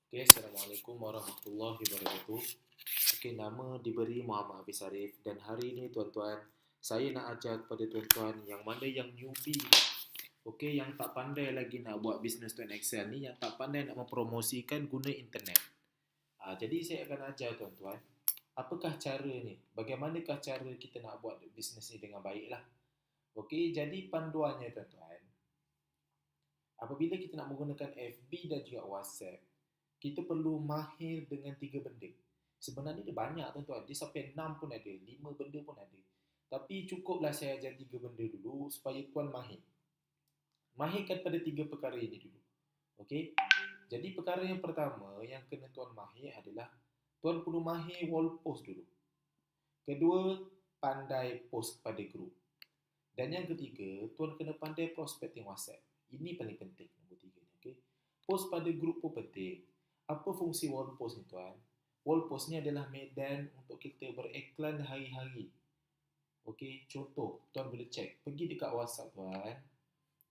Okay, Assalamualaikum warahmatullahi wabarakatuh. Okay, nama diberi Muhammad Hafiz Arif dan hari ini tuan-tuan, saya nak ajar kepada tuan-tuan yang mana yang newbie, okay, yang tak pandai lagi nak buat bisnes tuan Excel ni, yang tak pandai nak mempromosikan guna internet. Jadi saya akan ajar tuan-tuan, apakah cara ni, bagaimanakah cara kita nak buat bisnes ni dengan baik lah. Okay, jadi panduannya tuan-tuan, apabila kita nak menggunakan FB dan juga WhatsApp, kita perlu mahir dengan 3 benda. Sebenarnya dia banyak tuan-tuan. Dia sampai 6 pun ada, 5 benda pun ada. Tapi cukuplah saya ajar 3 benda dulu supaya tuan mahir. Mahirkan pada 3 perkara ini dulu. Okey? Jadi perkara yang pertama yang kena tuan mahir adalah tuan perlu mahir wall post dulu. Kedua, pandai post pada grup. Dan yang ketiga, tuan kena pandai prospecting WhatsApp. Ini paling penting, nombor 3 ni. Okay? Post pada grup pun penting. Apa fungsi wall post ni tuan? Wall post ni adalah medan untuk kita beriklan hari-hari. Okey, contoh, tuan boleh cek. Pergi dekat WhatsApp tuan.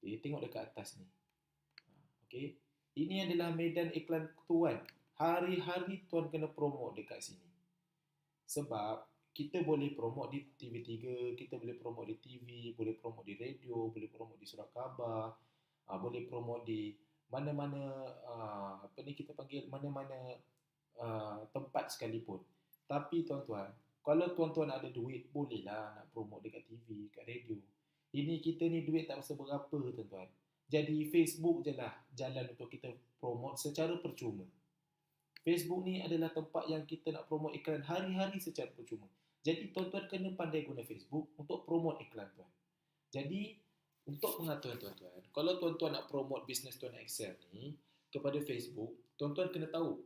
Okay, tengok dekat atas ni. Okey. Ini adalah medan iklan tuan. Hari-hari tuan kena promote dekat sini. Sebab kita boleh promote di TV3, kita boleh promote di TV, boleh promote di radio, boleh promote di surat khabar, boleh promote di mana-mana apa ni kita panggil mana-mana tempat sekalipun. Tapi tuan-tuan, kalau tuan-tuan ada duit, bolehlah nak promote dekat TV, kat radio. Ini kita ni duit tak seberapa tuan-tuan. Jadi Facebook je lah jalan untuk kita promote secara percuma. Facebook ni adalah tempat yang kita nak promote iklan hari-hari secara percuma. Jadi tuan-tuan kena pandai guna Facebook untuk promote iklan tuan. Jadi untuk pengetahuan tuan-tuan, kalau tuan-tuan nak promote bisnes tuan Excel ni kepada Facebook, tuan-tuan kena tahu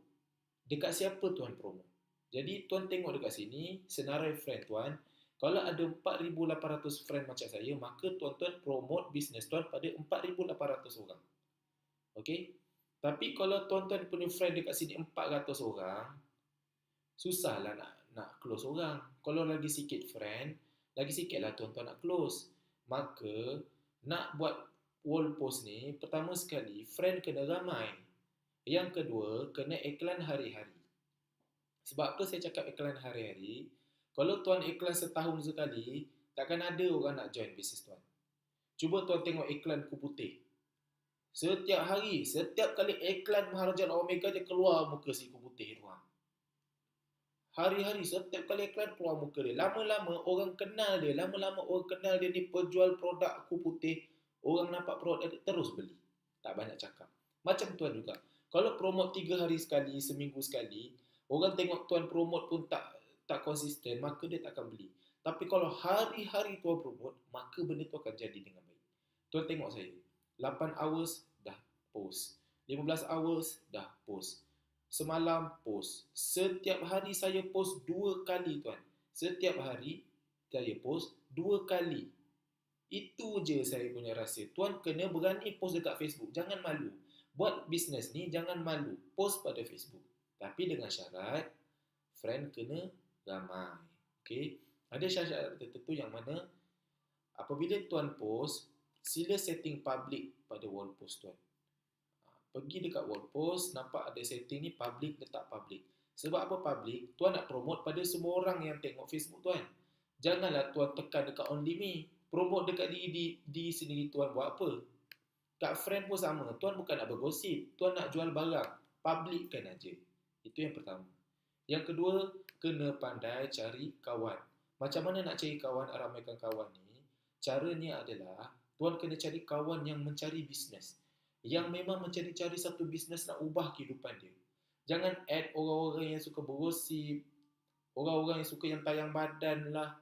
dekat siapa tuan promote. Jadi tuan tengok dekat sini senarai friend tuan. Kalau ada 4,800 friend macam saya, maka tuan-tuan promote bisnes tuan pada 4,800 orang. Okey? Tapi kalau tuan-tuan punya friend dekat sini 400 orang, susahlah nak close orang. Kalau lagi sikit friend, lagi sikitlah tuan-tuan nak close. Maka nak buat wall post ni, pertama sekali friend kena ramai. Yang kedua, kena iklan hari-hari. Sebab apa saya cakap iklan hari-hari? Kalau tuan iklan setahun sekali, takkan ada orang nak join bisnes tuan. Cuba tuan tengok iklan Kupu Putih. Setiap hari, setiap kali iklan Maharaja Omega dia keluar muka si Kupu Putih tu. Hari-hari, setiap kali iklan keluar muka dia. Lama-lama orang kenal dia. Lama-lama orang kenal dia ni penjual produk Kupu Putih. Orang nampak produk dia terus beli. Tak banyak cakap. Macam tuan juga. Kalau promote 3 hari sekali, seminggu sekali, orang tengok tuan promote pun tak konsisten, maka dia tak akan beli. Tapi kalau hari-hari tuan promote, maka benda tu akan jadi dengan baik. Tuan tengok saya. 8 hours dah post. 15 hours dah post. Semalam post. Setiap hari saya post 2 kali tuan. Setiap hari saya post 2 kali. Itu je saya punya rahsia. Tuan kena berani post dekat Facebook. Jangan malu. Buat bisnes ni jangan malu. Post pada Facebook. Tapi dengan syarat friend kena ramai. Okay? Ada syarat tertentu yang mana apabila tuan post, sila setting public pada wall post tuan. Pergi dekat wall post, nampak ada setting ni public, letak public. Sebab apa public? Tuan nak promote pada semua orang yang tengok Facebook tuan. Janganlah tuan tekan dekat only me. Promote dekat di sendiri tuan buat apa? Kat friend pun sama. Tuan bukan nak bergosip. Tuan nak jual barang. Publickan aja. Itu yang pertama. Yang kedua, kena pandai cari kawan. Macam mana nak cari kawan, ramaikan kawan ni? Caranya adalah tuan kena cari kawan yang mencari bisnes. Yang memang mencari-cari satu bisnes nak ubah kehidupan dia. Jangan add orang-orang yang suka bergosip, orang-orang yang suka yang tayang badan lah,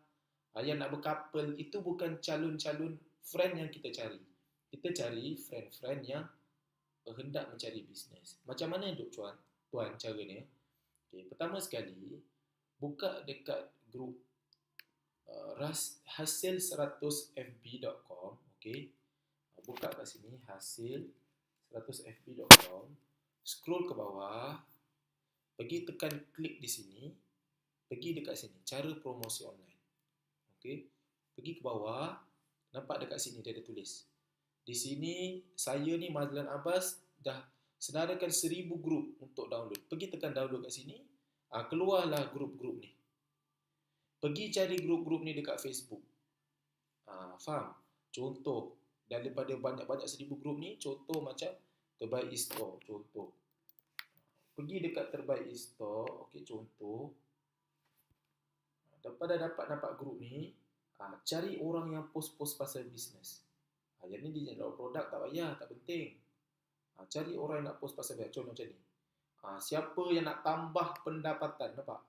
yang nak berkapal. Itu bukan calon-calon friend yang kita cari. Kita cari friend-friend yang hendak mencari bisnes. Macam mana tuan caranya? Okay, pertama sekali, buka dekat grup hasil100fb.com. Okay, buka kat sini hasil100fb.com. Scroll ke bawah, pergi tekan klik di sini, pergi dekat sini cara promosi online. Okay, pergi ke bawah, nampak dekat sini dia ada tulis. Di sini saya ni Mazlan Abbas dah Senaraikan 1000 grup untuk download. Pergi tekan download kat sini. Keluarlah grup-grup ni. Pergi cari grup-grup ni dekat Facebook. Faham? Contoh, daripada banyak-banyak 1000 grup ni, contoh macam Terbaik Store, contoh. Pergi dekat Terbaik Store, okey, contoh. Dah dapat nampak grup ni, cari orang yang post-post pasal bisnes. Yang ni dia jual produk tak payah, tak penting. Cari orang yang nak post pasal bisnes, contoh macam ni. Siapa yang nak tambah pendapatan, nampak?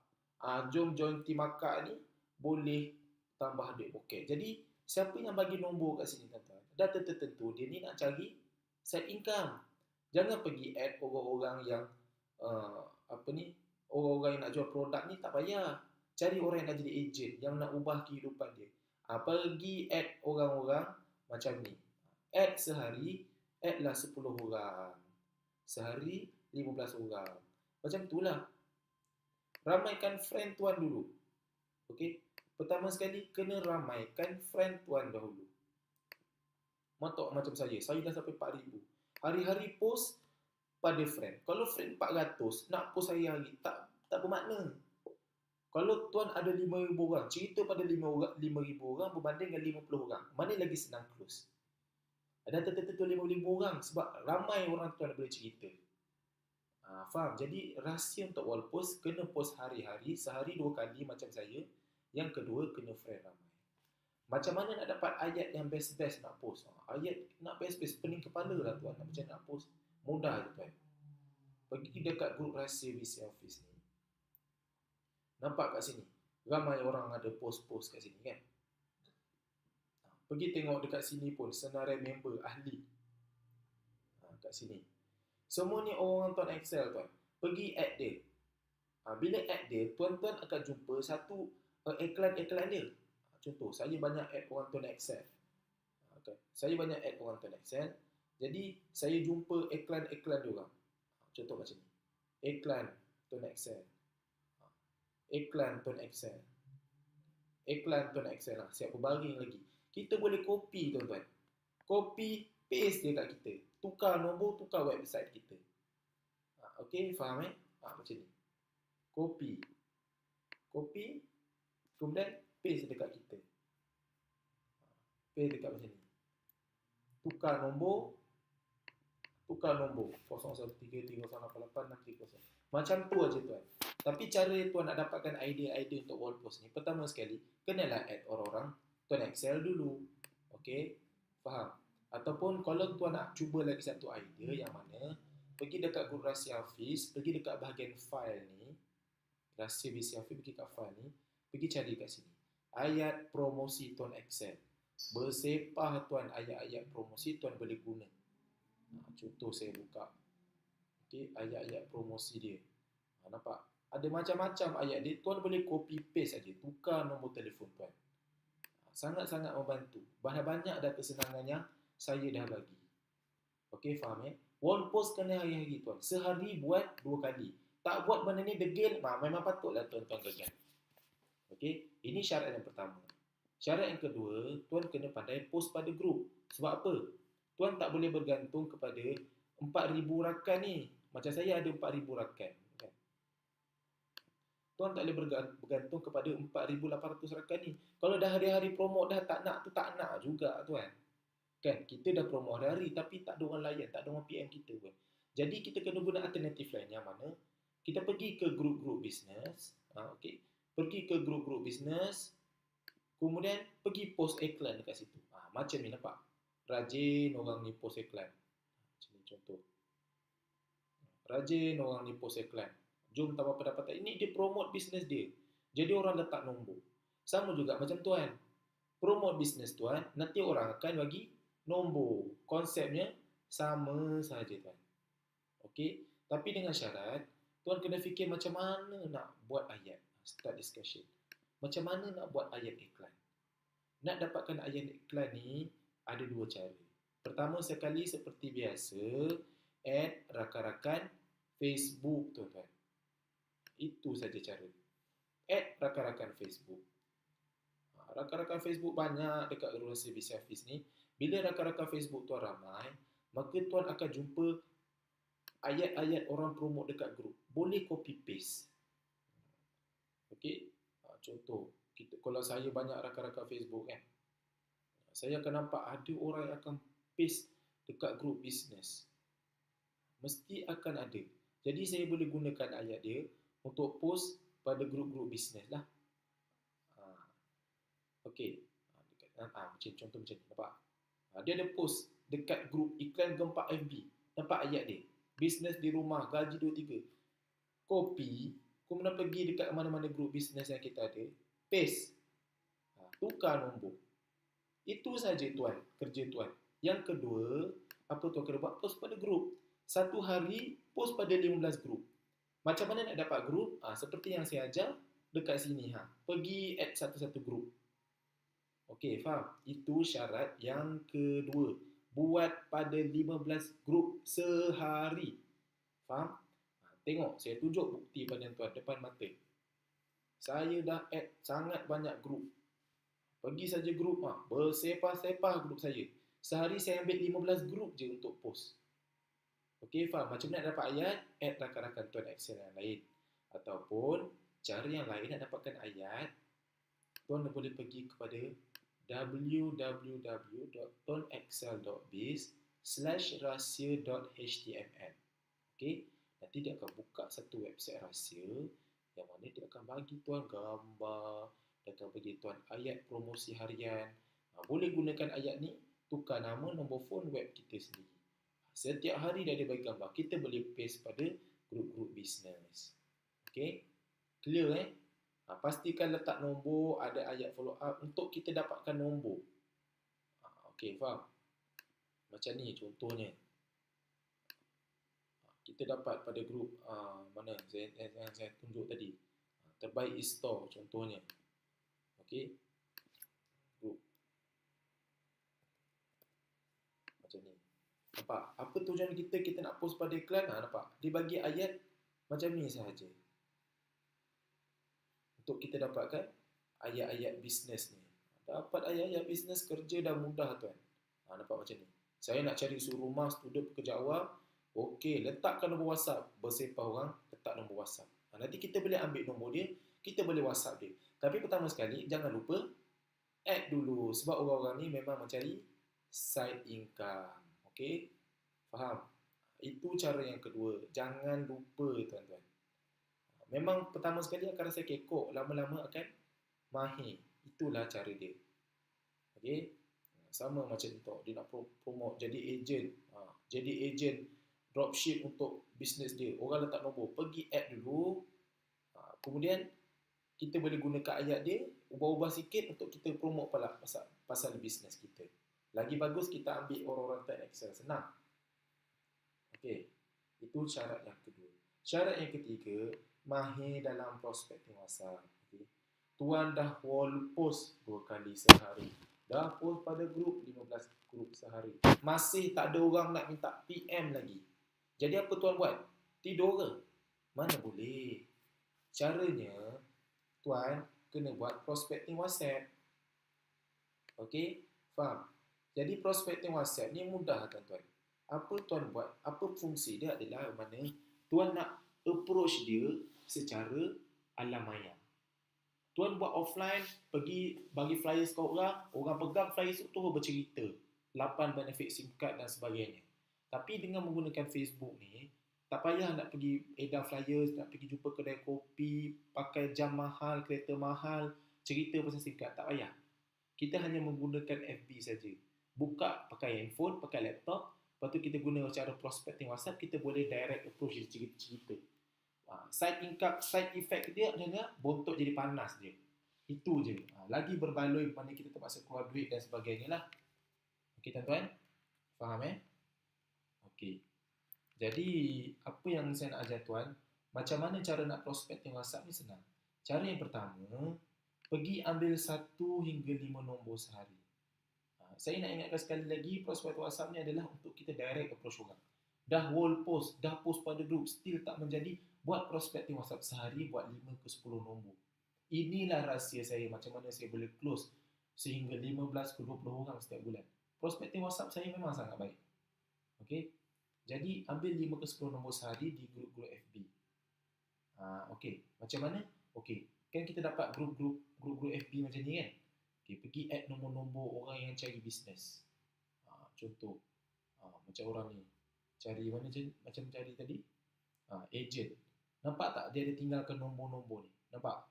Jom join team akak ni, boleh tambah duit poket. Jadi, siapa yang bagi nombor kat sini, tuan-tuan? Dah tertentu, dia ni nak cari side income. Jangan pergi add orang-orang yang orang-orang yang nak jual produk ni, tak payah. Cari orang yang nak jadi agent, yang nak ubah kehidupan dia. Pergi add orang-orang macam ni. Add sehari, add lah 10 orang. Sehari, 15 orang. Macam itulah. Ramaikan friend tuan dulu. Okey. Pertama sekali, kena ramaikan friend tuan dahulu. Matok macam saya dah sampai 4,000. Hari-hari post pada friend. Kalau friend 400, nak post hari-hari, tak bermakna. Kalau tuan ada 5,000 orang, cerita pada 5,000 orang berbanding dengan 50 orang. Mana lagi senang close? Ada tertentu 5,000 orang sebab ramai orang tuan boleh cerita. Faham? Jadi rahsia untuk wall post, kena post hari-hari, sehari 2 kali macam saya. Yang kedua, kena friend ramai. Macam mana nak dapat ayat yang best-best nak post? Ayat nak best-best, pening kepala lah tuan. Macam nak post, mudah je tuan. Pergi dekat grup rahsia VC Office ni. Nampak kat sini, ramai orang ada post-post kat sini kan. Pergi tengok dekat sini pun, senarai member ahli. Kat sini. Semua ni orang tuan Excel tuan. Pergi add dia. Bila add dia, tuan-tuan akan jumpa satu iklan-iklan dia. Contoh, saya banyak add orang tuan Excel. Saya banyak add orang tuan Excel. Jadi, saya jumpa iklan-iklan dia orang. Contoh macam ni. Iklan tuan Excel. Iklan tuan Excel. Iklan tuan Excel lah. Siap berbaring lagi. Kita boleh copy tuan-tuan. Copy, paste dia kat kita. Tukar nombor, tukar website kita. Okey, faham macam ni. Copy. Kemudian paste dekat kita. Paste dekat macam ni. Tukar nombor. 0133088630. Macam tu aja tuan. Tapi cara tuan nak dapatkan idea-idea untuk wall post ni, pertama sekali, kenalah add orang-orang tuan Excel dulu. Okey, faham? Ataupun kalau tuan nak cuba lagi satu idea, yang mana pergi dekat grup rahsia Hafiz, pergi dekat bahagian file ni, rahsia VC Hafiz, pergi kat file ni, pergi cari kat sini ayat promosi tuan Excel. Bersepah tuan ayat-ayat promosi tuan boleh guna. Contoh saya buka, okey, ayat-ayat promosi dia. Nampak? Ada macam-macam ayat dia, tuan boleh copy paste saja, tukar nombor telefon tuan. Sangat-sangat membantu. Banyak dah kesenangan yang saya dah bagi. Okey, faham Wall post kena hari-hari tuan. Sehari buat 2 kali. Tak buat benda ni degil, memang patutlah tuan-tuan gagal. Okey, ini syarat yang pertama. Syarat yang kedua, tuan kena pandai post pada grup. Sebab apa? Tuan tak boleh bergantung kepada 4,000 rakan ni. Macam saya ada 4,000 rakan. Kan? Tuan tak boleh bergantung kepada 4,800 rakan ni. Kalau dah hari-hari promote dah tak nak tu, tak nak juga tuan. Kan? Kita dah promote hari-hari tapi tak ada orang layan, tak ada orang PM kita pun. Jadi kita kena guna alternatif lain, yang mana kita pergi ke grup-grup bisnes. Okey. Pergi ke grup-grup bisnes. Kemudian pergi post iklan dekat situ. Macam ni nampak. Rajin orang ni post iklan. Macam ni contoh. Rajin orang ni post iklan. Jom tambah pendapatan. Ini dia promote bisnes dia. Jadi orang letak nombor. Sama juga macam tuan. Promote bisnes tuan, nanti orang akan bagi nombor. Konsepnya sama saja tuan. Okey. Tapi dengan syarat, tuan kena fikir macam mana nak buat ayat. Start discussion. Macam mana nak buat ayat iklan? Nak dapatkan ayat iklan ni, ada 2 cara. Pertama sekali, seperti biasa, add rakan-rakan Facebook tuan-tuan. Itu saja cara. Add rakan-rakan Facebook. Rakan-rakan Facebook banyak dekat ruang servis Hafiz ni. Bila rakan-rakan Facebook tuan ramai, maka tuan akan jumpa ayat-ayat orang promote dekat grup, boleh copy paste. Okey, contoh, kalau saya banyak rakan-rakan Facebook kan, saya akan nampak ada orang yang akan paste dekat grup bisnes. Mesti akan ada. Jadi saya boleh gunakan ayat dia untuk post pada grup-grup bisnes lah. Okey, macam contoh macam ni, nampak? Dia ada post dekat grup iklan gempak FB. Nampak ayat dia? Bisnes di rumah, gaji 2-3. Copy, kemudian pergi dekat mana-mana grup bisnes yang kita ada, paste. Tukar nombor. Itu saja tuan, kerja tuan. Yang kedua, apa tuan kena buat? Post pada grup. Satu hari, post pada 15 grup. Macam mana nak dapat grup? Seperti yang saya ajar dekat sini. Pergi add satu-satu grup. Okey, faham? Itu syarat yang kedua. Buat pada 15 grup sehari. Faham? Tengok, saya tunjuk bukti pada tuan depan mata. Saya dah add sangat banyak grup. Pergi saja grup, bersepah-sepah grup saya. Sehari saya ambil 15 grup je untuk post. Okey, faham? Macam mana nak dapat ayat? Add rakan-rakan tuan Excel yang lain. Ataupun cara yang lain nak dapatkan ayat, tuan boleh pergi kepada www.tonexcel.biz/rahsia.html. Okey, nanti dia akan buka satu website rahsia yang mana dia akan bagi tuan gambar, dia akan bagi tuan ayat promosi harian. Boleh gunakan ayat ni, tukar nama, nombor phone, web kita sendiri. Setiap hari dia ada bagi gambar. Kita boleh paste pada grup-grup bisnes. Okey, clear pastikan letak nombor, ada ayat follow up untuk kita dapatkan nombor. Okey, faham? Macam ni contohnya. Kita dapat pada grup mana yang saya tunjuk tadi. Terbaik e-store contohnya. Okey. Grup. Macam ni. Nampak? Apa tujuan kita? Kita nak post pada iklan. Nampak? Dia bagi ayat macam ni sahaja. Untuk kita dapatkan ayat-ayat bisnes ni. Dapat ayat-ayat bisnes, kerja dah mudah tuan. Nampak macam ni. Saya nak cari suruh rumah student pekerja awam. Okey, letakkan nombor WhatsApp. Bersepah orang, letak nombor WhatsApp. Nanti kita boleh ambil nombor dia, kita boleh WhatsApp dia. Tapi pertama sekali, jangan lupa add dulu. Sebab orang-orang ni memang mencari side income. Okey? Faham? Itu cara yang kedua. Jangan lupa tuan-tuan. Memang pertama sekali akan rasa kekok, lama-lama akan mahir. Itulah cara dia. Okey? Sama macam tu. Dia nak promote jadi ejen. Jadi ejen dropship untuk bisnes dia. Orang letak nombor, pergi add dulu. Kemudian kita boleh gunakan ayat dia, ubah-ubah sikit untuk kita promote pula pasal bisnes kita. Lagi bagus kita ambil orang-orang type Excel, senang. Okey. Itu syarat yang kedua. Syarat yang ketiga, mahir dalam prospecting WhatsApp. Okay. Tuan dah wall post 2 kali sehari. Dah post pada grup 15 grup sehari. Masih tak ada orang nak minta PM lagi. Jadi apa tuan buat? Tidur ke? Mana boleh. Caranya, tuan kena buat prospecting WhatsApp. Okey? Faham? Jadi prospecting WhatsApp ni mudah tuan-tuan. Apa tuan buat? Apa fungsi dia adalah mana tuan nak approach dia secara alam maya. Tuan buat offline, pergi bagi flyers ke orang pegang flyers tu bercerita 8 benefit SIM card dan sebagainya. Tapi dengan menggunakan Facebook ni, tak payah nak pergi edar flyers, nak pergi jumpa kedai kopi, pakai jam mahal, kereta mahal, cerita pasal SIM card, tak payah. Kita hanya menggunakan FB saja. Buka pakai handphone, pakai laptop, lepas tu kita guna cara prospecting WhatsApp, kita boleh direct approach dia cerita-cerita. Side income, side effect dia adalah bontot jadi panas dia. Itu je. Lagi berbaloi mana kita terpaksa keluar duit dan sebagainya lah. Okey tuan-tuan? Faham Okey. Jadi, apa yang saya nak ajar tuan, macam mana cara nak prospecting WhatsApp ni senang. Cara yang pertama, pergi ambil 1 hingga 5 nombor sehari. Saya nak ingatkan sekali lagi, prospecting WhatsApp ni adalah untuk kita direct approach orang. Dah wall post, dah post pada group, still tak menjadi, buat prospecting WhatsApp sehari, buat 5 ke 10 nombor. Inilah rahsia saya, macam mana saya boleh close sehingga 15 ke 20 orang setiap bulan. Prospecting WhatsApp saya memang sangat baik. Okey. Jadi ambil 5 ke 10 nombor sehari di grup-grup FB. Okey, macam mana? Okey, kan kita dapat grup-grup FB macam ni kan. Okey, pergi add nombor-nombor orang yang cari bisnes. Contoh, macam orang ni cari mana macam cari tadi? Agent. Nampak tak dia ada tinggalkan nombor-nombor ni? Nampak?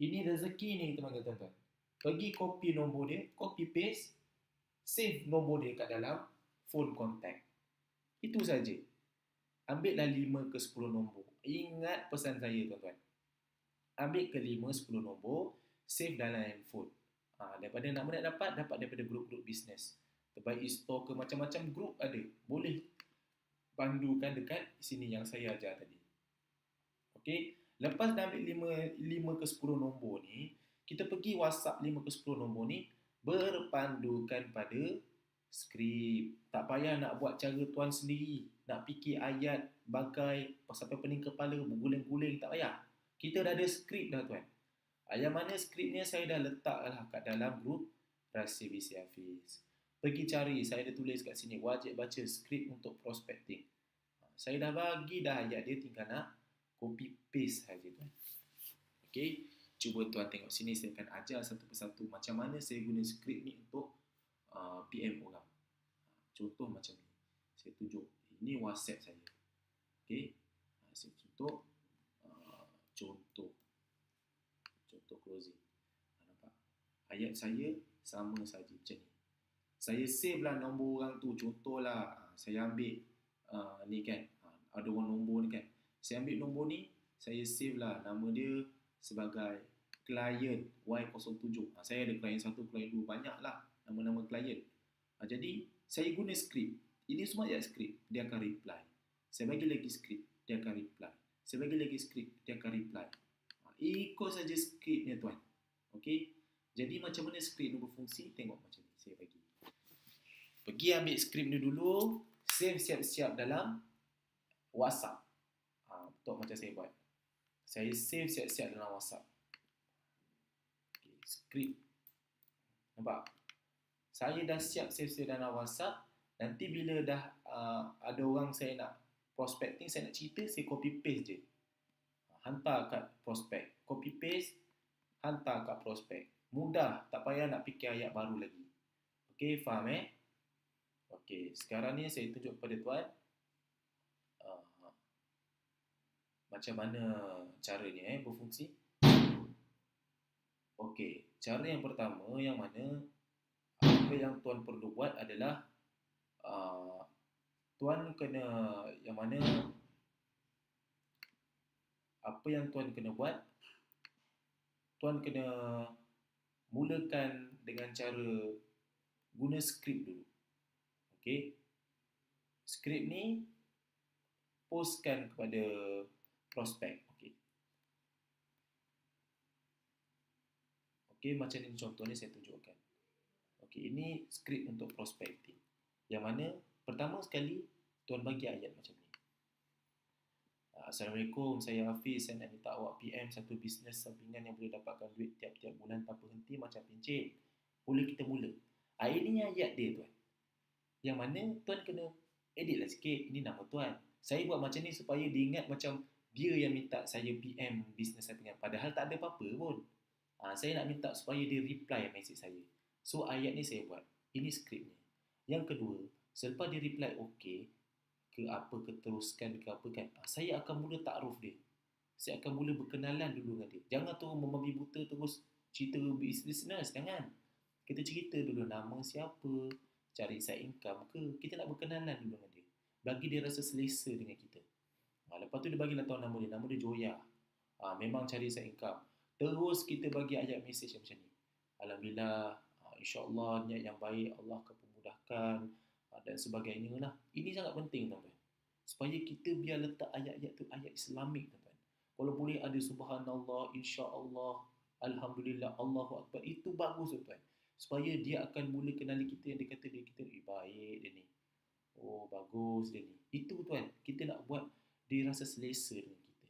Ini rezeki ni kita panggil tuan-tuan. Pergi copy nombor dia, copy paste, save nombor dia kat dalam phone contact. Itu saja. Ambillah 5 ke 10 nombor. Ingat pesan saya tuan-tuan. Ambil ke 5 10 nombor, save dalam handphone. Daripada nak dapat daripada grup-grup bisnes. Terbaik store ke macam-macam grup ada. Boleh pandukan dekat sini yang saya ajar tadi. Okey, lepas dah ambil 5 ke 10 nombor ni, kita pergi WhatsApp 5 ke 10 nombor ni berpandukan pada skrip. Tak payah nak buat cara tuan sendiri, nak fikir ayat bagai sampai pening kepala berguling-guling, tak payah. Kita dah ada skrip dah tuan. Yang mana skripnya saya dah letaklah kat dalam grup Rahsia BC Hafiz. Pergi cari, saya ada tulis kat sini, wajib baca skrip untuk prospecting. Saya dah bagi dah ayat dia, tinggal nak copy paste saja tuan. Okey, cuba tuan tengok sini, saya akan ajar satu persatu macam mana saya guna skrip ni untuk PM orang. Contoh macam ni, saya tunjuk, ini WhatsApp saya. Okey, saya tunjuk contoh closing. Nampak? Ayat saya sama saja macam ni. Saya save lah nombor orang tu. Contohlah, saya ambil ni kan, ada orang nombor ni kan. Saya ambil nombor ni, saya save lah nama dia sebagai klien Y07. Saya ada klien 1, klien 2, banyak lah nama-nama klien. Jadi, saya guna skrip. Ini semua ayat skrip, dia akan reply. Saya bagi lagi skrip, dia akan reply. Saya bagi lagi skrip, dia akan reply. Ikut saja skripnya tuan. Okey. Jadi macam mana skrip ni berfungsi? Tengok macam ni saya bagi. Pergi ambil skrip ni dulu, save siap-siap dalam WhatsApp. Betul macam saya buat. Saya save siap-siap dalam WhatsApp. Okay, skrip. Nampak? Saya dah siap save dalam WhatsApp. Nanti bila dah ada orang saya nak prospecting, saya nak cerita, saya copy paste je. Hantar kat prospek. Copy paste, hantar kat prospek. Mudah, tak payah nak fikir ayat baru lagi. Okey, faham Okey, sekarang ni saya tunjuk kepada tuan macam mana caranya berfungsi. Okey, cara yang pertama yang mana apa yang tuan perlu buat adalah tuan kena yang mana apa yang tuan kena buat, tuan kena mulakan dengan cara guna skrip dulu. Okey. Skrip ni postkan kepada prospek. Okey. Okey, macam ni contohnya saya tunjukkan. Okey, ini skrip untuk prospecting. Yang mana pertama sekali tuan bagi ayat macam ni. Assalamualaikum, saya Hafiz. Saya nak minta awak PM satu bisnes sampingan yang boleh dapatkan duit tiap-tiap bulan tanpa henti macam pencen. Boleh kita mula? Ini ayat dia tuan. Yang mana tuan kena edit lah sikit. Ini nama tuan. Saya buat macam ni supaya dia ingat macam dia yang minta saya PM bisnes sampingan. Padahal tak ada apa-apa pun. Saya nak minta supaya dia reply mesej saya. So ayat ni saya buat. Ini skripnya. Yang kedua, selepas dia reply okey ke apa, ke teruskan ke apa kan, saya akan mula takruf dia. Saya akan mula berkenalan dulu dengan dia. Jangan tu membabi buta terus cerita business. Jangan. Kita cerita dulu nama siapa, cari side income ke. Kita nak berkenalan dulu dengan dia. Bagi dia rasa selesa dengan kita. Lepas tu dia bagilah tahu nama dia. Nama dia Joya. Memang cari side income. Terus kita bagi ayat mesej macam ni. Alhamdulillah, insyaAllah niat yang baik Allah akan pemudahkan dan sebagainya lah. Ini sangat penting tuan-tuan. Supaya kita biar letak ayat-ayat tu ayat Islamik tuan-tuan. Kalau boleh ada subhanallah, insyaAllah, alhamdulillah, Allahu Akbar. Itu bagus tuan-tuan. Supaya dia akan mula kenali kita yang dia kata dia kita baik dia ni. Oh bagus dia ni. Itu tuan. Kita nak buat dia rasa selesa dengan kita.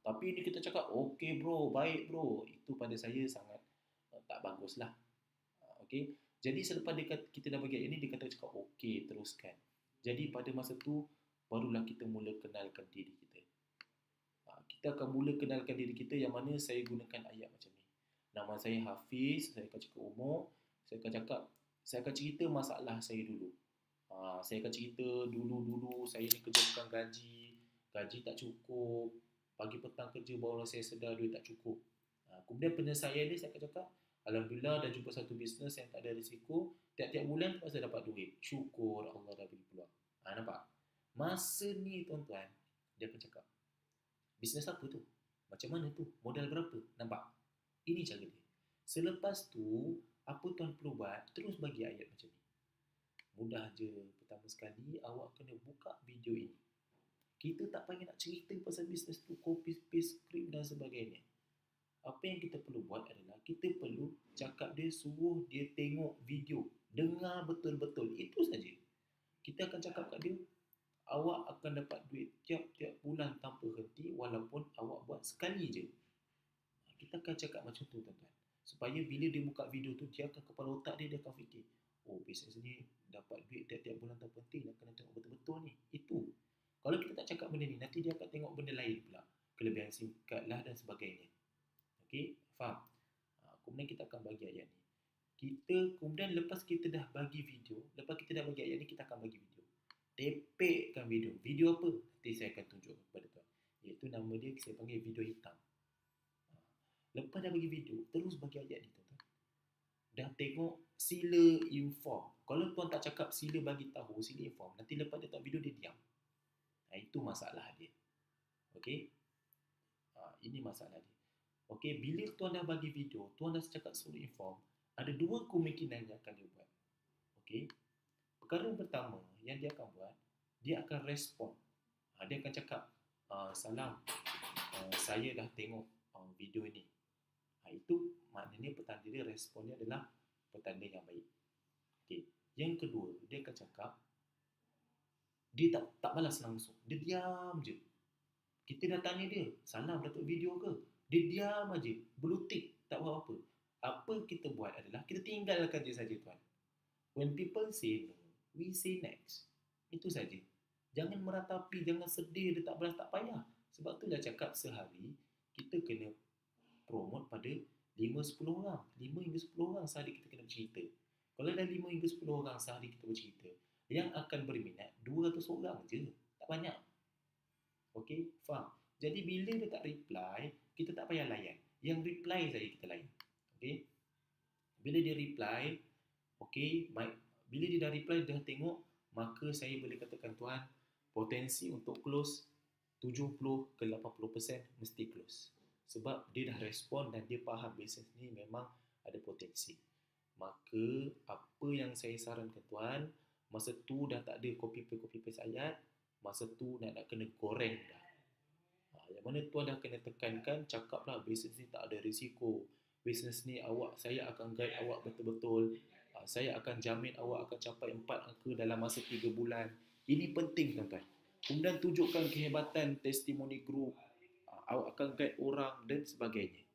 Tapi ni kita cakap okey bro, baik bro. Itu pada saya sangat tak bagus lah. Okey. Jadi selepas kita dah bagi ini, dia kata cakap okey, teruskan. Jadi pada masa tu barulah kita mula kenalkan diri kita. Kita akan mula kenalkan diri kita yang mana saya gunakan ayat macam ni. Nama saya Hafiz, saya akan cakap umur, saya akan cerita masalah saya dulu. Saya akan cerita dulu saya ni kerja bukan gaji tak cukup, pagi petang kerja baru saya sedar duit tak cukup. Kemudian penyelesaian dia saya akan cakap, alhamdulillah dah jumpa satu bisnes yang tak ada risiko, tiap-tiap bulan saya dapat duit. Syukur Allah dah bagi peluang. Nampak? Masa ni tuan-tuan, dia akan cakap, bisnes apa tu? Macam mana tu? Modal berapa? Nampak? Ini cara dia. Selepas tu, apa tuan perlu buat? Terus bagi ayat macam ni. Mudah je. Pertama sekali, awak kena buka video ini. Kita tak payah nak cerita pasal bisnes tu, copy paste skrip dan sebagainya. Apa yang kita perlu buat adalah kita perlu cakap dia, suruh dia tengok video, dengar betul-betul. Itu saja. Kita akan cakap kat dia, awak akan dapat duit tiap-tiap bulan tanpa henti walaupun awak buat sekali je. Kita akan cakap macam tu tuan-tuan. Supaya bila dia buka video tu, dia akan kepala otak dia akan fikir, oh bisnes ni dapat duit tiap-tiap bulan tanpa henti, nak kena tengok betul-betul ni. Itu. Kalau kita tak cakap benda ni, nanti dia akan tengok benda lain pula. Kelebihan singkat lah dan sebagainya. Okey, faham? Kemudian kita akan bagi ayat ni. Kemudian lepas kita dah bagi video, lepas kita dah bagi ayat ni, kita akan bagi video. Tepekkan video. Video apa? Nanti saya akan tunjuk kepada tuan. Iaitu nama dia saya panggil video hitam. Lepas dah bagi video, terus bagi ayat ni tuan-tuan. Dah tengok, sila inform. Kalau tuan tak cakap sila bagi tahu, sila inform, nanti lepas dia tengok video dia diam. Itu masalah dia. Okey? Ini masalah dia. Okey, bila tuan dah bagi video, tuan dah cakap suruh inform, ada dua kemungkinan yang akan dia buat. Okey? Perkara pertama yang dia akan buat, dia akan respon. Dia akan cakap, salam, saya dah tengok video ni. Itu maknanya petanda dia, responnya adalah petanda yang baik. Okay. Yang kedua, dia akan cakap, dia tak balas langsung. Dia diam je. Kita dah tanya dia, salam dah tengok video ke? Dia diam aja, blue tick, tak buat apa. Apa kita buat adalah, kita tinggalkan dia saja tuan. When people say no, we say next. Itu saja. Jangan meratapi, jangan sedih, dia tak balas, tak payah. Sebab tu dah cakap sehari, kita kena promote pada 5-10 orang. 5 hingga 10 orang sehari kita kena bercerita. Kalau dah 5 hingga 10 orang sehari kita bercerita, yang akan berminat 200 orang je. Tak banyak. Okey, faham? Jadi bila dia tak reply, kita tak payah layan. Yang reply saja kita layan. Okey? Bila dia reply, okey, bila dia dah reply, dah tengok, maka saya boleh katakan tuan, potensi untuk close 70 ke 80% mesti close. Sebab dia dah respon dan dia faham bisnes ni memang ada potensi. Maka apa yang saya sarankan tuan, masa tu dah tak ada copy paste ayat, masa tu nak kena goreng dah. Yang mana tuan dah kena tekankan, cakaplah bisnes ni tak ada risiko. Bisnes ni saya akan guide awak betul-betul. Saya akan jamin awak akan capai 4 angka dalam masa 3 bulan. Ini penting tuan-tuan. Kemudian tunjukkan kehebatan testimoni group. Awak akan guide orang dan sebagainya.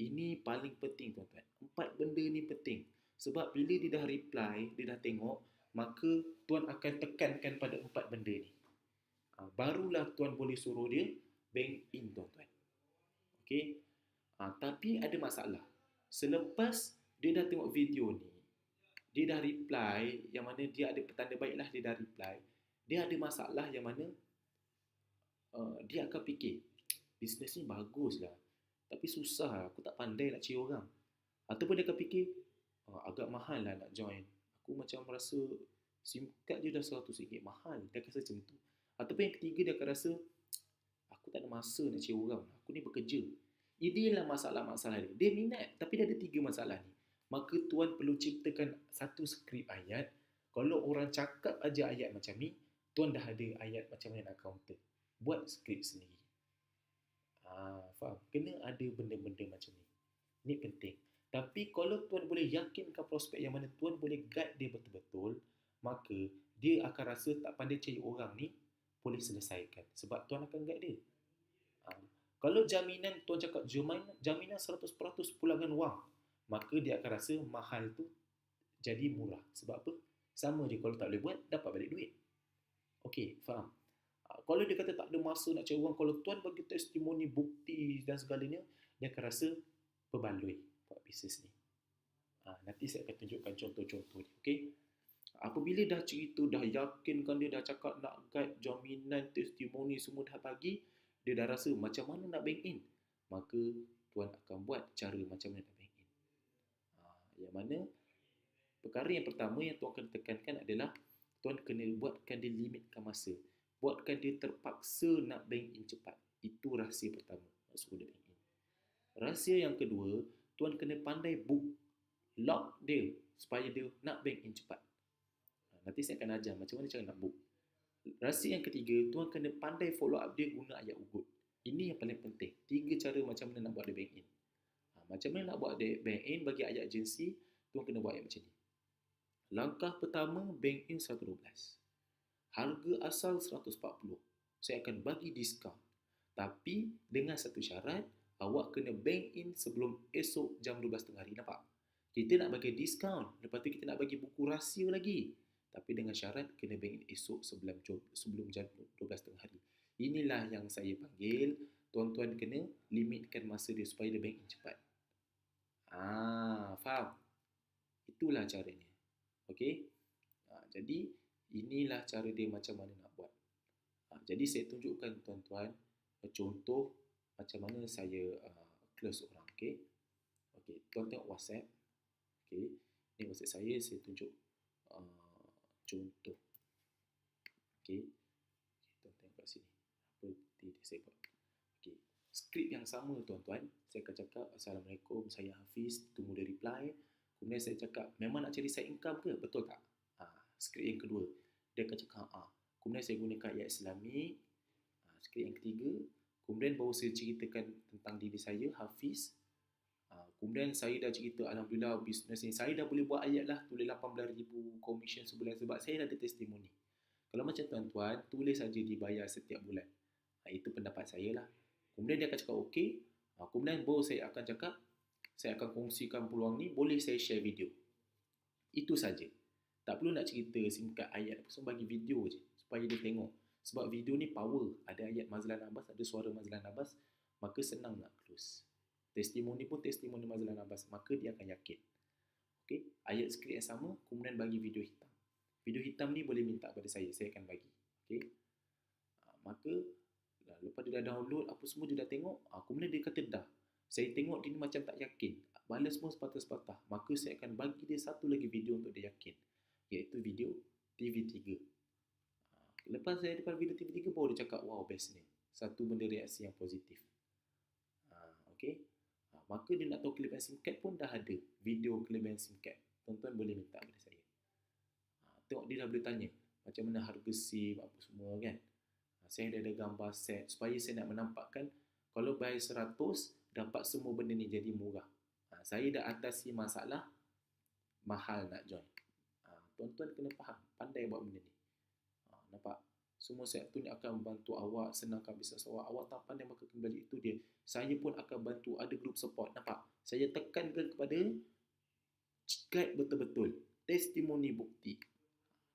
Ini paling penting tuan-tuan. 4 benda ni penting. Sebab bila dia dah reply, dia dah tengok, maka tuan akan tekankan pada 4 benda ni. Barulah tuan boleh suruh dia bank in tuan-tuan. Okey? Tapi ada masalah. Selepas dia dah tengok video ni, dia dah reply, yang mana dia ada petanda baiklah dia dah reply, dia ada masalah yang mana dia akan fikir, bisnes ni bagus lah, tapi susah lah, aku tak pandai nak cari orang. Ataupun dia akan fikir, agak mahal lah nak join. Aku macam rasa SIM card je dah RM100, mahal. Dia akan rasa macam tu. Ataupun yang ketiga, dia akan rasa, aku tak ada masa nak cari orang, aku ni bekerja. Inilah masalah-masalah dia. Dia minat, tapi dia ada 3 masalah ni. Maka tuan perlu ciptakan satu skrip ayat. Kalau orang cakap aja ayat macam ni, tuan dah ada ayat macam mana nak counter. Buat skrip sendiri. Faham? Kena ada benda-benda macam ni. Ini penting. Tapi kalau tuan boleh yakinkan prospek yang mana tuan boleh guide dia betul-betul, maka dia akan rasa tak pandai cari orang ni, boleh selesaikan. Sebab tuan akan guide dia. Kalau jaminan, tuan cakap jaminan 100% pulangan wang, maka dia akan rasa mahal tu jadi murah. Sebab apa? Sama je, kalau tak boleh buat, dapat balik duit. Okey, faham. Kalau dia kata tak ada masa nak cari wang, kalau tuan bagi testimoni, bukti dan segalanya, dia akan rasa berbaloi buat bisnes ni. Nanti saya akan tunjukkan contoh-contoh ni, okey? Apabila dah cerita, dah yakinkan dia, dah cakap nak guide, jaminan, testimoni semua dah bagi, dia dah rasa macam mana nak bank in. Maka tuan akan buat cara macam mana nak bank in. Yang mana perkara yang pertama yang tuan kena tekankan adalah tuan kena buatkan dia limitkan masa. Buatkan dia terpaksa nak bank in cepat. Itu rahsia pertama maksud dia bank in. Rahsia yang kedua, tuan kena pandai lock dia supaya dia nak bank in cepat. Nanti saya akan ajar macam mana cara nak book. Rahsia yang ketiga, tuan kena pandai follow up dia guna ayat ugut. Ini yang paling penting. 3 cara macam mana nak buat dia bank in. Macam mana nak buat dia bank in bagi ayat agensi, tuan kena buat ayat macam ni. Langkah pertama, bank in 112. Harga asal 140. Saya akan bagi diskaun. Tapi dengan satu syarat, awak kena bank in sebelum esok jam 12 tengah hari. Nampak? Kita nak bagi diskaun. Lepas tu kita nak bagi buku rahsia lagi. Tapi dengan syarat kena bank in esok sebelum jam 12 tengah hari. Inilah yang saya panggil, tuan-tuan kena limitkan masa dia supaya dia bank in cepat. Faham? Itulah caranya. Okey? Jadi, inilah cara dia macam mana nak buat. Jadi, saya tunjukkan tuan-tuan contoh macam mana saya close orang. Okey? Okey, tuan tengok WhatsApp. Okey, ini WhatsApp saya tunjuk contoh. Okey, tuan tengok kat sini. Apa saya buat. Okey, skrip yang sama tuan-tuan. Saya akan cakap, Assalamualaikum, saya Hafiz, tunggu dia reply. Kemudian saya cakap, memang nak cari side income ke? Betul tak? Skrip yang kedua, dia akan cakap, kemudian saya gunakan ayat Islamik. Skrip yang ketiga, kemudian baru saya ceritakan tentang diri saya, Hafiz. Kemudian saya dah cerita, Alhamdulillah bisnes ni, saya dah boleh buat ayat lah, tulis 18,000 komisen sebulan sebab saya dah ada testimoni. Kalau macam tuan-tuan, tulis saja dibayar setiap bulan. Itu pendapat saya lah. Kemudian dia akan cakap okey. Kemudian baru saya akan cakap, saya akan kongsikan peluang ni, boleh saya share video. Itu saja. Tak perlu nak cerita singkat ayat, semua bagi video je supaya dia tengok. Sebab video ni power. Ada ayat Mazlan Abbas, ada suara Mazlan Abbas, maka senang nak close. Testimoni pun testimoni Mazlan Abbas, maka dia akan yakin. Okey, ayat skrip yang sama, kemudian bagi video hitam. Video hitam ni boleh minta pada saya akan bagi. Okey. Maka lepas dia dah download apa semua, dia dah tengok, kemudian dia kata dah. Saya tengok dia ni macam tak yakin. Balas semua sepatah-sepatah. Maka saya akan bagi dia satu lagi video untuk dia yakin. Iaitu video TV3. Lepas saya dapat video TV3, baru dia cakap, wow, best ni. Satu benda reaksi yang positif. Okey. Maka dia nak tahu kelebihan SIM card pun dah ada. Video kelebihan SIM card. Tuan-tuan boleh minta pada saya. Tengok dia dah boleh tanya. Macam mana harga SIM, apa semua kan. Saya dah ada gambar set. Supaya saya nak menampakkan, kalau bayar 100, dapat semua benda ni jadi murah. Saya dah atasi masalah mahal nak join. Tuan-tuan kena faham. Pandai buat benda ni. Nampak? Semua set tu ni akan membantu awak, senangkan bisnes awak. Awak tak pandai maka kembali, itu dia. Saya pun akan bantu, ada group support. Nampak? Saya tekankan kepada guide betul-betul. Testimoni bukti.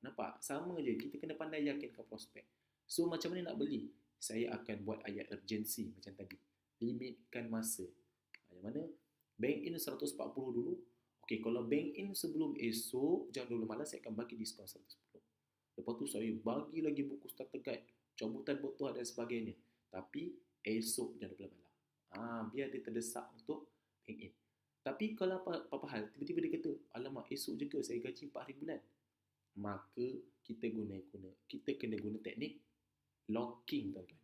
Nampak? Sama je. Kita kena pandai yakinkan prospek. So, macam mana nak beli? Saya akan buat ayat urgency macam tadi. Limitkan masa. Yang mana? Bank in 140 dulu. Okey, kalau bank in sebelum esok, jam 12 malam, saya akan bagi diskaun 110. Lepas tu saya bagi lagi buku starter guide, cabutan botol dan sebagainya. Tapi esok jam 12 malam. Biar dia terdesak untuk bank in. Tapi kalau apa hal, tiba-tiba dia kata, alamak, esok je ke saya gaji 4 hari bulan. Maka kita kena guna teknik locking, tuan-tuan.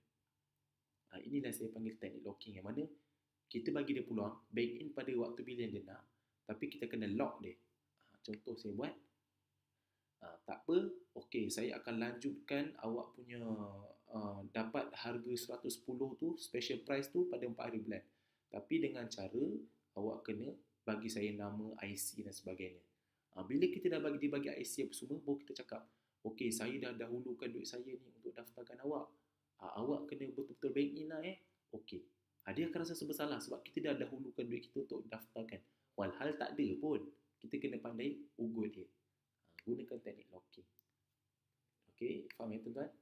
Inilah saya panggil teknik locking, yang mana kita bagi dia peluang bank in pada waktu bila dia nak, tapi kita kena lock dia. Contoh saya buat, tak apa, okey, saya akan lanjutkan awak punya dapat harga 110 tu, special price tu pada 4 hari bulan. Tapi dengan cara awak kena bagi saya nama, IC dan sebagainya. Bila kita dah dibagi IC apa semua, baru kita cakap, okey, saya dah dahulukan duit saya ni untuk daftarkan awak. Awak kena betul-betul bank in lah Okey. Dia akan rasa bersalah sebab kita dah dahulukan duit kita untuk daftarkan. Walhal tak ada pun. Kita kena pandai ugut dia. Gunakan teknik locking. Okey, faham ya tuan-tuan?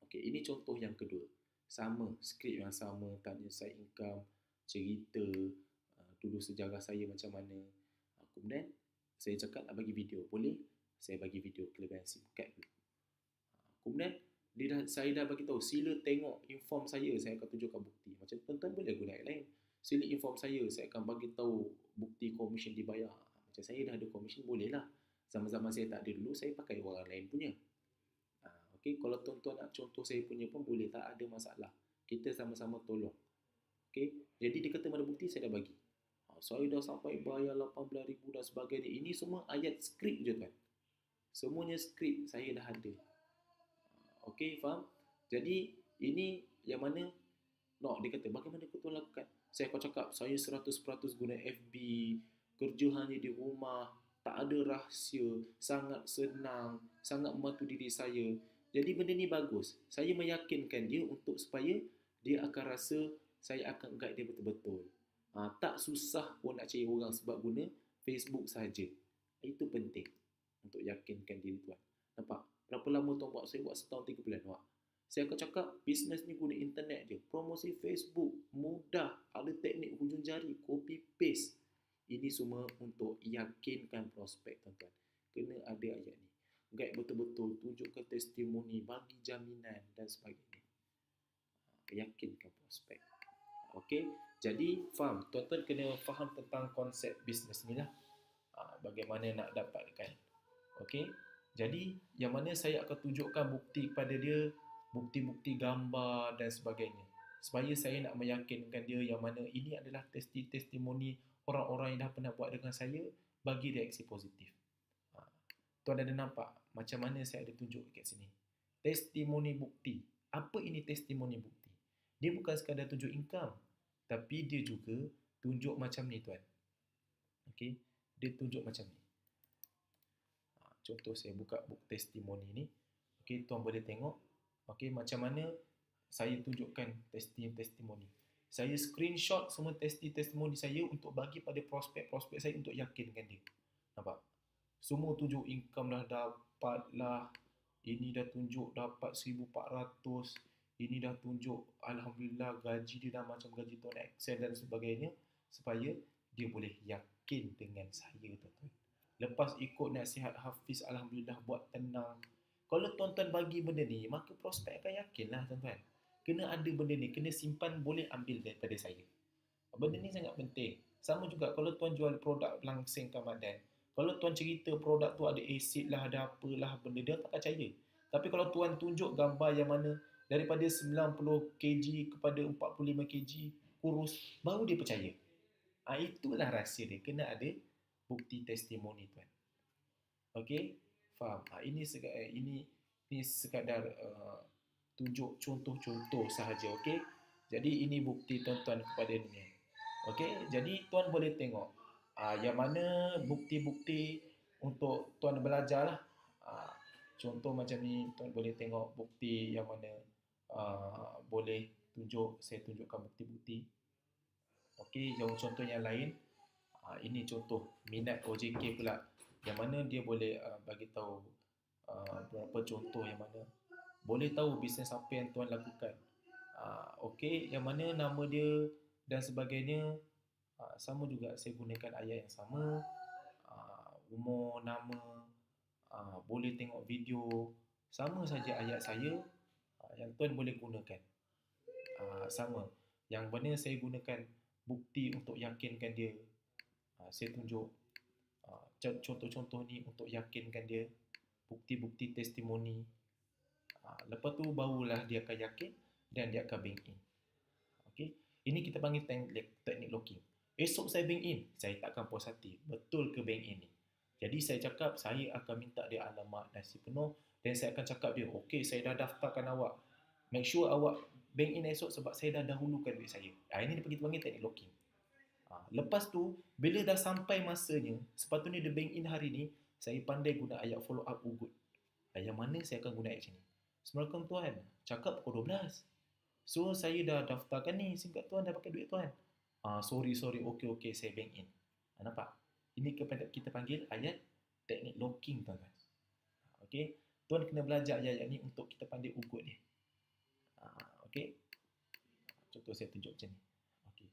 Okey, ini contoh yang kedua. Sama, skrip yang sama, tanya saya income, cerita, dulu sejarah saya macam mana. Kemudian, saya cakap nak bagi video. Boleh? Saya bagi video kelebihan SIM card dulu. Kemudian, saya dah bagi tahu, sila tengok inform saya akan tunjukkan bukti. Macam tuan-tuan boleh guna yang lain. Sila inform saya akan bagi tahu bukti komisen dibayar. Macam saya dah ada komisen, boleh lah. Zaman-zaman saya tak ada dulu, saya pakai orang lain punya. Okey, kalau tuan-tuan nak contoh saya punya pun boleh, tak ada masalah. Kita sama-sama tolong. Okey, jadi dia kata mana bukti, saya dah bagi. Saya dah sampai bayar 18,000 dan sebagainya. Ini semua ayat skrip je kan. Semuanya skrip saya dah ada. Okey, faham? Jadi ini yang mana dia kata bagaimana kau tuan lakukan? Saya akan cakap saya 100% guna FB, kerja hanya di rumah, tak ada rahsia, sangat senang, sangat membantu diri saya. Jadi benda ni bagus. Saya meyakinkan dia untuk supaya dia akan rasa saya akan guide dia betul-betul. Tak susah pun nak cari orang sebab guna Facebook saja. Itu penting untuk yakinkan diri tuan. Nampak? Berapa lama tuan buat? Saya buat setahun 3 bulan. Saya akan cakap bisnes ni guna internet je. Promosi Facebook mudah. Ada teknik hujung jari, copy paste. Ini semua untuk yakinkan prospek tuan-tuan. Kena ada ayat ni. Guide betul-betul, tunjukkan testimoni, bagi jaminan dan sebagainya. Yakinkan prospek. Okey, jadi faham. Tuan-tuan kena faham tentang konsep bisnes ni lah. Bagaimana nak dapatkan. Okey, jadi yang mana saya akan tunjukkan bukti kepada dia, bukti-bukti gambar dan sebagainya. Supaya saya nak meyakinkan dia yang mana ini adalah testimoni orang-orang yang dah pernah buat dengan saya, bagi reaksi positif. Tuan ada nampak macam mana saya ada tunjuk kat sini. Testimoni bukti. Apa ini testimoni bukti? Dia bukan sekadar tunjuk income, tapi dia juga tunjuk macam ni tuan. Okey, dia tunjuk macam ni. Contoh saya buka buku testimoni ni. Okey, tuan boleh tengok. Okey, macam mana saya tunjukkan testimoni. Saya screenshot semua testimoni saya untuk bagi pada prospek-prospek saya untuk yakinkan dia. Nampak? Semua tunjuk income dah dapat lah. Ini dah tunjuk dapat 1,400. Ini dah tunjuk alhamdulillah gaji dia dah macam gaji tuan Excel dan sebagainya. Supaya dia boleh yakin dengan saya tuan-tuan. Lepas ikut nasihat Hafiz, alhamdulillah buat tenang. Kalau tuan-tuan bagi benda ni, maka prospek akan yakin lah tuan-tuan. Kena ada benda ni, kena simpan, boleh ambil daripada saya. Benda ni sangat penting. Sama juga kalau tuan jual produk langsing Ramadan. Kalau tuan cerita produk tu ada asid lah, ada apalah benda, dia tak percaya. Tapi kalau tuan tunjuk gambar yang mana daripada 90 kg kepada 45 kg kurus, baru dia percaya. Itulah rahsia dia. Kena ada bukti testimoni tuan. Okey? Faham? Ini sekadar tunjuk contoh-contoh sahaja. Okey? Jadi ini bukti tuan-tuan kepada dunia. Okey? Jadi tuan boleh tengok yang mana bukti-bukti untuk tuan belajar lah. Contoh macam ni, tuan boleh tengok bukti yang mana boleh tunjuk, saya tunjukkan bukti-bukti. Okey, yang contoh yang lain, ini contoh minat OJK pula, yang mana dia boleh bagi tahu beberapa contoh yang mana boleh tahu bisnes apa yang tuan lakukan. Okey, yang mana nama dia dan sebagainya. Sama juga saya gunakan ayat yang sama. Umur, nama, boleh tengok video. Sama saja ayat saya yang tuan boleh gunakan. Sama. Yang mana saya gunakan bukti untuk yakinkan dia. Saya tunjuk contoh-contoh ni untuk yakinkan dia. Bukti-bukti testimoni. Lepas tu barulah dia akan yakin dan dia akan bank in. Okay? Ini kita panggil teknik locking. Esok saya bank in, saya takkan puas hati. Betul ke bank in ni? Jadi saya cakap, saya akan minta dia alamat nasi penuh dan saya akan cakap dia, okey, saya dah daftarkan awak. Make sure awak bank in esok sebab saya dah dahulukan duit saya. Ini kita panggil teknik locking. Lepas tu, bila dah sampai masanya, sepatutnya dia bank in hari ni, saya pandai guna ayat follow up ugut. Yang mana saya akan guna ayat macam ni? Assalamualaikum tuan, cakap pukul 12. So, saya dah daftarkan ni, SIM card tuan dah pakai duit tuan. Sorry, okey, saya bank in. Nampak? Ini kita panggil ayat teknik locking tuan-tuan. Okey? Tuan kena belajar ayat-ayat ni untuk kita pandai ugut dia. Okey. Contoh saya tunjuk macam ni. Okey.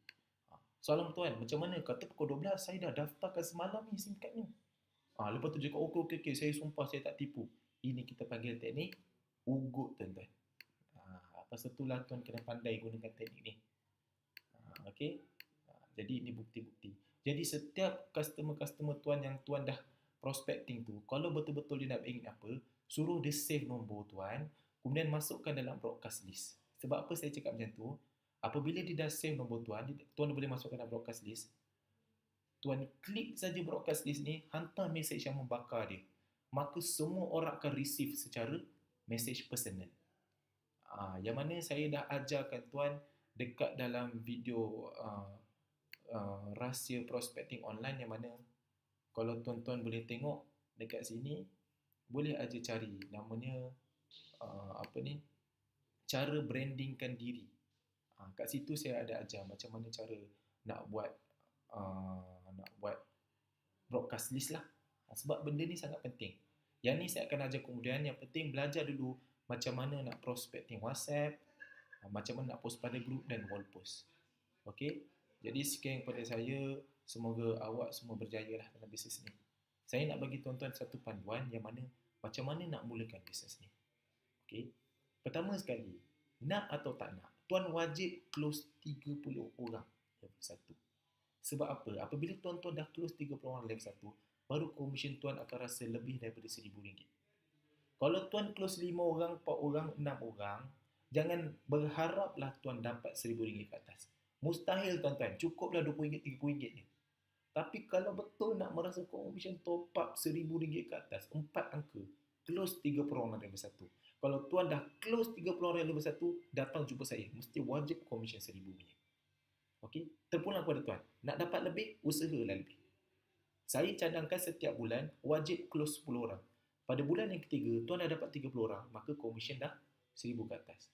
Soalan tuan, macam mana kata pukul 12 saya dah daftarkan semalam ni SIM card ni. Lepas tu dia cakap, okey, saya sumpah saya tak tipu. Ini kita panggil teknik ugut, tuan-tuan. Pasal itulah tuan kena pandai gunakan teknik ni. Okey. Jadi ini bukti-bukti. Jadi setiap customer-customer tuan yang tuan dah prospecting tu, kalau betul-betul dia nak ingin apa, suruh dia save nombor tuan, kemudian masukkan dalam broadcast list. Sebab apa saya cakap macam tu? Apabila dia dah save nombor tuan, tuan boleh masukkan dalam broadcast list. Tuan klik saja broadcast list ni, hantar mesej yang membakar dia. Maka semua orang akan receive secara mesej personal. Yang mana saya dah ajarkan tuan dekat dalam video rahsia prospecting online, yang mana kalau tuan-tuan boleh tengok dekat sini, boleh aja cari namanya cara brandingkan diri. Kat situ saya ada ajar macam mana cara nak buat broadcast list lah. Sebab benda ni sangat penting. Yang ni saya akan ajar kemudian. Yang penting belajar dulu macam mana nak prospecting WhatsApp, macam mana nak post pada grup dan wall post. Okey. Jadi sekian kepada saya. Semoga awak semua berjaya lah dalam bisnes ni. Saya nak bagi tuan-tuan satu panduan yang mana macam mana nak mulakan bisnes ni. Okey. Pertama sekali, nak atau tak nak, tuan wajib close 30 orang level 1. Sebab apa? Apabila tuan-tuan dah close 30 orang level 1, baru commission tuan akan rasa lebih daripada RM1,000. Kalau tuan close 5 orang, 4 orang, 6 orang, jangan berharaplah tuan dapat RM1,000 ke atas. Mustahil tuan-tuan, cukuplah RM20, RM30 je. Tapi kalau betul nak merasa commission top up RM1,000 ke atas, 4 angka, close 30 orang level 1. Kalau tuan dah close 30 orang level 1, datang jumpa saya, mesti wajib commission RM1,000. Okey, terpulang kepada tuan. Nak dapat lebih, usahalah lebih. Saya cadangkan setiap bulan wajib close 10 orang. Pada bulan yang ketiga, tuan dah dapat 30 orang, maka commission dah RM1,000 ke atas.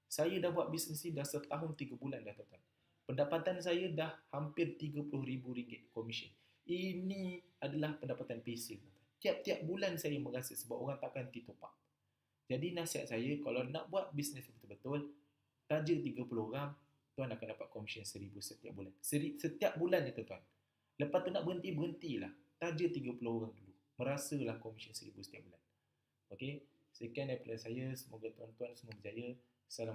Saya dah buat bisnes ni dah setahun 3 bulan dah, tuan-tuan. Pendapatan saya dah hampir RM30,000 commission. Ini adalah pendapatan pasif. Tiap-tiap bulan saya merasa sebab orang takkan top up. Jadi nasihat saya, kalau nak buat bisnes betul-betul, taja 30 orang, tuan akan dapat commission RM1,000 setiap bulan. Setiap bulan ni, tuan-tuan. Lepas tu nak berhentilah. Taja 30 orang dulu. Merasalah commission RM1,000 setiap bulan. Okey, sekian daripada saya. Semoga tuan-tuan semua berjaya. Assalamualaikum.